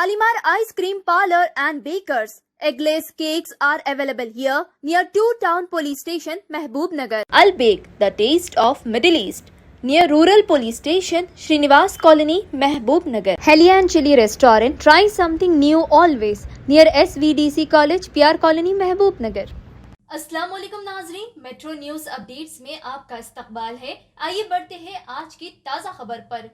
Shalimar Ice Cream Parlor and Bakers. Eggless cakes are available here near 2 Town Police Station, Mehboob Nagar. Al Bake, the taste of Middle East, near Rural Police Station, Srinivas Colony, Mehboob Nagar. Helian Chili Restaurant, try something new always, near SVDC College, PR Colony, Mehboob Nagar. अस्सलाम वालेकुम नाजरीन, metro news updates में आपका इस्तकबाल है। आइए बढ़ते हैं आज की ताज़ा खबर पर।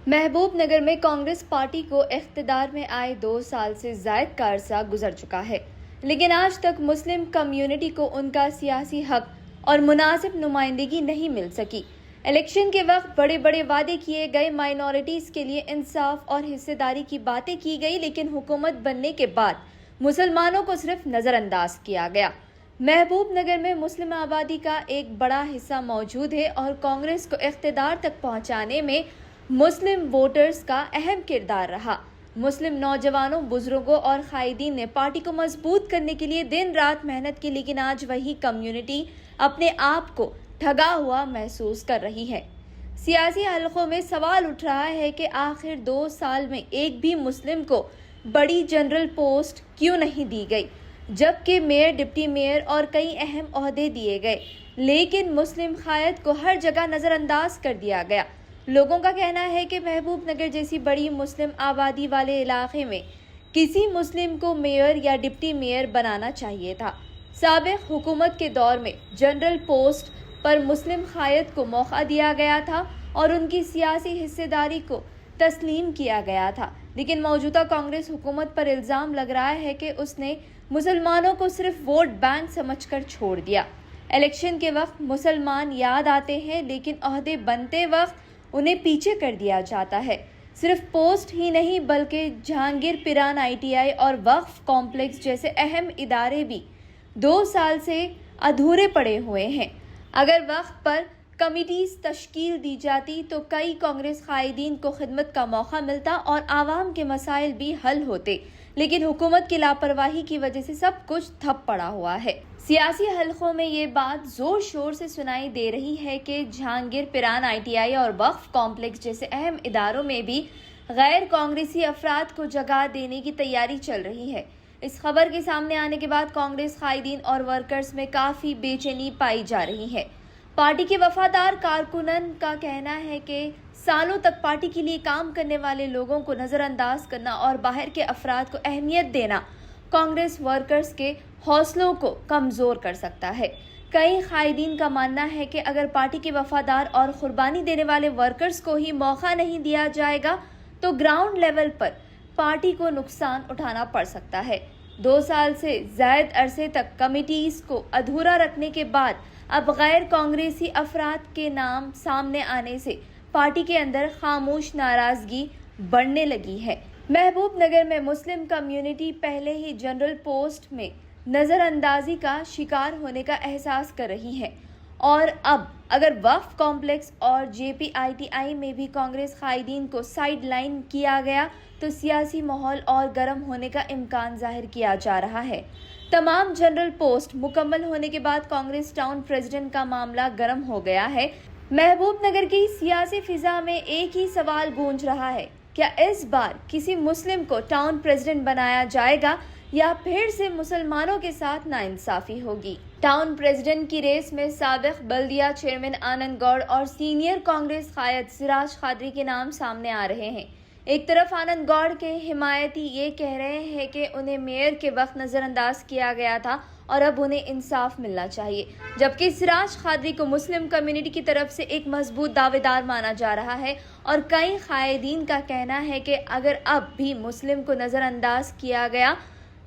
महबूब नगर में कांग्रेस पार्टी को इख्तिदार में आए 2 साल से ज़ायद का अरसा गुजर चुका है, लेकिन आज तक मुस्लिम कम्युनिटी को उनका सियासी हक और मुनासिब नुमाइंदगी नहीं मिल सकी। इलेक्शन के वक्त बड़े बड़े वादे किए गए, माइनॉरिटीज़ के लिए इंसाफ और हिस्सेदारी की बातें की गई, लेकिन हुकूमत बनने के बाद मुसलमानों को सिर्फ नज़रअंदाज किया गया। महबूब नगर में मुस्लिम आबादी का एक बड़ा हिस्सा मौजूद है और कांग्रेस को इख्तिदार तक पहुंचाने में मुस्लिम वोटर्स का अहम किरदार रहा। मुस्लिम नौजवानों, बुजुर्गों और कायदीन ने पार्टी को मजबूत करने के लिए दिन रात मेहनत की, लेकिन आज वही कम्युनिटी अपने आप को ठगा हुआ महसूस कर रही है। सियासी हलकों में सवाल उठ रहा है कि आखिर 2 साल में एक भी मुस्लिम को बड़ी जनरल पोस्ट क्यों नहीं दी गई, जबकि मेयर, डिप्टी मेयर और कई अहम ओहदे दिए गए, लेकिन मुस्लिम क़यादत को हर जगह नज़रअंदाज कर दिया गया। लोगों का कहना है कि महबूब नगर जैसी बड़ी मुस्लिम आबादी वाले इलाके में किसी मुस्लिम को मेयर या डिप्टी मेयर बनाना चाहिए था। साबिक़ हुकूमत के दौर में जनरल पोस्ट पर मुस्लिम क़यादत को मौका दिया गया था और उनकी सियासी हिस्सेदारी को तस्लीम किया गया था, लेकिन मौजूदा कांग्रेस हुकूमत पर इल्ज़ाम लग रहा है कि उसने मुसलमानों को सिर्फ वोट बैंक समझकर छोड़ दिया। इलेक्शन के वक्त मुसलमान याद आते हैं, लेकिन ओहदे बनते वक्त उन्हें पीछे कर दिया जाता है। सिर्फ पोस्ट ही नहीं, बल्कि जहांगीर पिरान ITI और वक्फ कॉम्प्लेक्स जैसे अहम इदारे भी 2 साल से अधूरे पड़े हुए हैं। अगर वक्त पर कमिटीज़ तश्कील दी जाती तो कई कांग्रेस कायदीन को खिदमत का मौका मिलता और आवाम के मसाइल भी हल होते, लेकिन हुकूमत की लापरवाही की वजह से सब कुछ ठप पड़ा हुआ है। सियासी हलकों में ये बात जोर शोर से सुनाई दे रही है कि जहांगीर पिरान ITI और वक्फ कॉम्प्लेक्स जैसे अहम इदारों में भी गैर कांग्रेसी अफराद को जगह देने की तैयारी चल रही है। इस खबर के सामने आने के बाद कांग्रेस कायदीन और वर्कर्स में काफ़ी बेचैनी पाई जा रही है। पार्टी के वफादार कारकुनन का कहना है कि सालों तक पार्टी के लिए काम करने वाले लोगों को नज़रअंदाज करना और बाहर के अफराद को अहमियत देना कांग्रेस वर्कर्स के हौसलों को कमज़ोर कर सकता है। कई कायदीन का मानना है कि अगर पार्टी के वफादार और कुर्बानी देने वाले वर्कर्स को ही मौका नहीं दिया जाएगा तो ग्राउंड लेवल पर पार्टी को नुकसान उठाना पड़ सकता है। 2 साल से ज़ायद अरसे तक कमिटीज़ को अधूरा रखने के बाद अब गैर कांग्रेसी अफराद के नाम सामने आने से पार्टी के अंदर खामोश नाराजगी बढ़ने लगी है। महबूब नगर में मुस्लिम कम्युनिटी पहले ही जनरल पोस्ट में नज़रअंदाजी का शिकार होने का एहसास कर रही है और अब अगर वक्फ कॉम्प्लेक्स और JPITI में भी कांग्रेस कायदीन को साइड लाइन किया गया तो सियासी माहौल और गर्म होने का इम्कान जाहिर किया जा रहा है। तमाम जनरल पोस्ट मुकम्मल होने के बाद कांग्रेस टाउन प्रेसिडेंट का मामला गर्म हो गया है। महबूब नगर की सियासी फिजा में एक ही सवाल गूंज रहा है, क्या इस बार किसी मुस्लिम को टाउन प्रेसिडेंट बनाया जाएगा या फिर से मुसलमानों के साथ नाइंसाफी होगी। टाउन प्रेसिडेंट की रेस में साबिक़ बल्दिया चेयरमैन आनंद गौड़ और सीनियर कांग्रेस क़यादत सिराज कादरी के नाम सामने आ रहे हैं। एक तरफ आनंद गौड़ के हिमायती ये कह रहे हैं कि उन्हें मेयर के वक्त नज़रअंदाज किया गया था और अब उन्हें इंसाफ मिलना चाहिए, जबकि सिराज कादरी को मुस्लिम कम्युनिटी की तरफ से एक मजबूत दावेदार माना जा रहा है और कई कायदीन का कहना है कि अगर अब भी मुस्लिम को नज़रअंदाज किया गया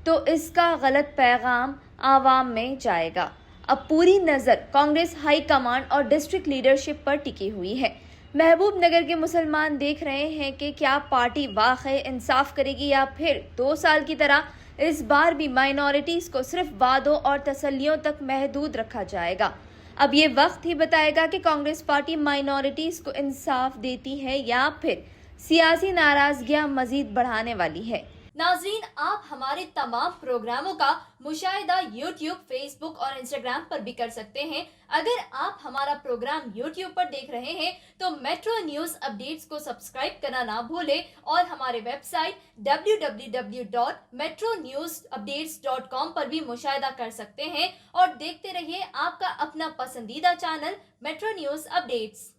तो इसका गलत पैगाम आवाम में जाएगा। अब पूरी नज़र कांग्रेस हाई कमांड और डिस्ट्रिक्ट लीडरशिप पर टिकी हुई है। महबूब नगर के मुसलमान देख रहे हैं कि क्या पार्टी वाकई इंसाफ करेगी या फिर 2 साल की तरह इस बार भी माइनॉरिटीज़ को सिर्फ वादों और तसल्लियों तक महदूद रखा जाएगा। अब ये वक्त ही बताएगा कि कांग्रेस पार्टी माइनॉरिटीज़ को इंसाफ देती है या फिर सियासी नाराजगियां मजीद बढ़ाने वाली है। नाज़रीन, आप हमारे तमाम प्रोग्रामों का मुशाहिदा YouTube, Facebook और Instagram पर भी कर सकते हैं। अगर आप हमारा प्रोग्राम YouTube पर देख रहे हैं तो मेट्रो न्यूज़ अपडेट्स को सब्सक्राइब करना ना भूलें और हमारे वेबसाइट www.metronewsupdates.com पर भी मुशाहिदा कर सकते हैं और देखते रहिए आपका अपना पसंदीदा चैनल मेट्रो न्यूज़ अपडेट्स।